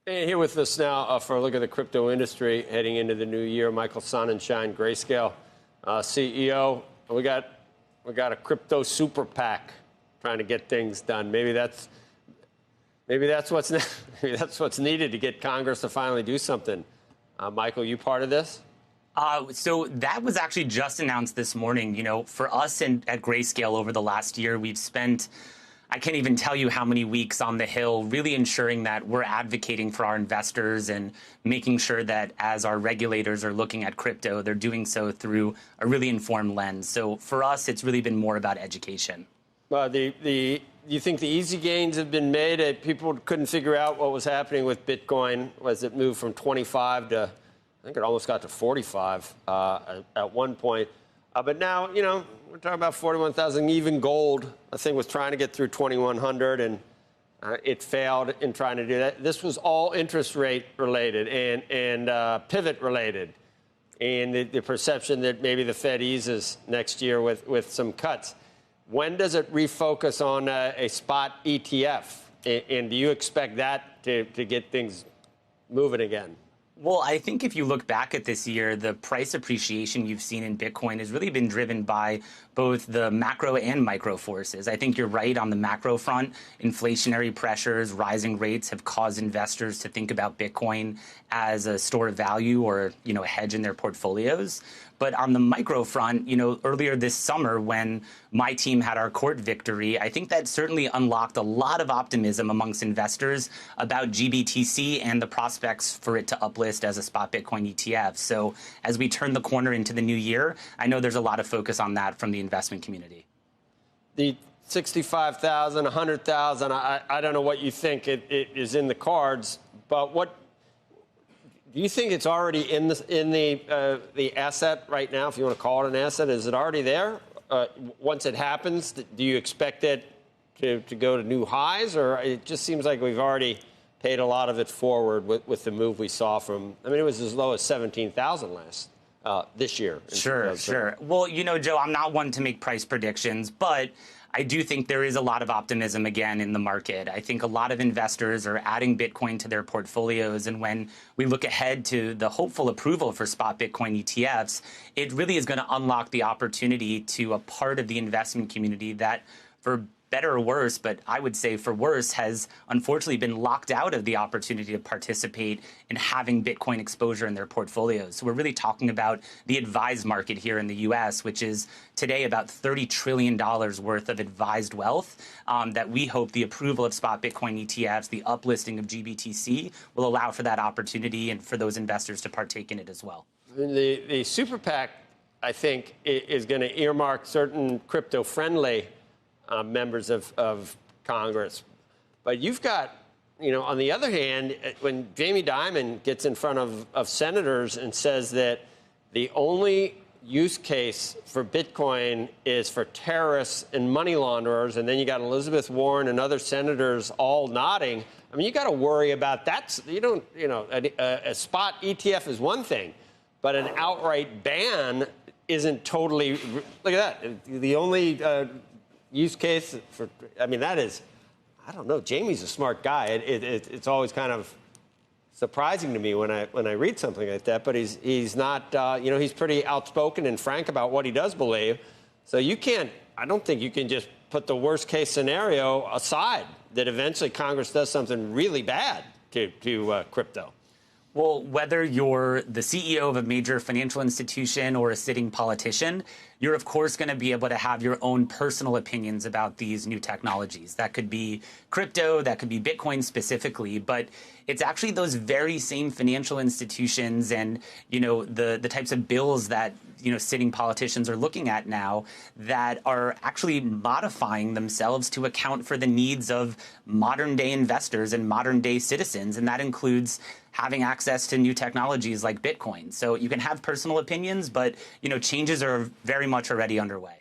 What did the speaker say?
Hey, here with us now for a look at the crypto industry heading into the new year. Michael Sonnenschein, Grayscale CEO. We got a crypto super PAC trying to get things done. Maybe that's what's maybe that's what's needed to get Congress to finally do something. Michael, you part of this? So that was actually just announced this morning. You know, for us at Grayscale over the last year, we've spent, I can't even tell you how many weeks on the Hill, really ensuring that we're advocating for our investors and making sure that as our regulators are looking at crypto, they're doing so through a really informed lens. So for us, it's really been more about education. You think the easy gains have been made? People couldn't figure out what was happening with Bitcoin. Was it moved from 25 to, I think it almost got to 45 at one point. But now, you know, we're talking about 41,000. Even gold, I think, was trying to get through 2,100, and it failed in trying to do that. This was all interest rate related and pivot related, and the perception that maybe the Fed eases next year with some cuts. When does it refocus on a spot ETF? And do you expect that to get things moving again? Well, I think if you look back at this year, the price appreciation you've seen in Bitcoin has really been driven by both the macro and micro forces. I think you're right on the macro front. Inflationary pressures, rising rates have caused investors to think about Bitcoin as a store of value or, you know, a hedge in their portfolios. But on the micro front, you know, earlier this summer when my team had our court victory, I think that certainly unlocked a lot of optimism amongst investors about GBTC and the prospects for it to uplist as a spot Bitcoin ETF. So as we turn the corner into the new year, I know there's a lot of focus on that from the investment community. The 65,000, 100,000, I don't know what you think it is in the cards, but what do you think it's already in the asset right now, if you want to call it an asset? Is it already there? Once it happens, do you expect it to go to new highs, or it just seems like we've already paid a lot of it forward with the move we saw from, I mean, it was as low as 17,000 this year. Sure. Well, you know, Joe, I'm not one to make price predictions, but I do think there is a lot of optimism again in the market. I think a lot of investors are adding Bitcoin to their portfolios. And when we look ahead to the hopeful approval for spot Bitcoin ETFs, it really is going to unlock the opportunity to a part of the investment community that, for better or worse, but I would say for worse, has unfortunately been locked out of the opportunity to participate in having Bitcoin exposure in their portfolios. So we're really talking about the advised market here in the US, which is today about $30 trillion worth of advised wealth that we hope the approval of spot Bitcoin ETFs, the uplisting of GBTC, will allow for that opportunity and for those investors to partake in it as well. The super PAC, I think, is going to earmark certain crypto-friendly members of Congress. But you've got, you know, on the other hand, when Jamie Dimon gets in front of senators and says that the only use case for Bitcoin is for terrorists and money launderers, and then you got Elizabeth Warren and other senators all nodding, I mean, you got to worry about that. You don't, you know, a spot ETF is one thing, but an outright ban isn't totally, look at that. The only use case for, I mean, that is, I don't know. Jamie's a smart guy. It's always kind of surprising to me when I read something like that. But he's not, you know, he's pretty outspoken and frank about what he does believe. So you can't, I don't think you can just put the worst case scenario aside that eventually Congress does something really bad to crypto. Well, whether you're the CEO of a major financial institution or a sitting politician, you're of course going to be able to have your own personal opinions about these new technologies. That could be crypto, that could be Bitcoin specifically, but it's actually those very same financial institutions and, you know, the types of bills that, you know, sitting politicians are looking at now that are actually modifying themselves to account for the needs of modern day investors and modern day citizens. And that includes having access to new technologies like Bitcoin. So you can have personal opinions, but, you know, changes are very much already underway.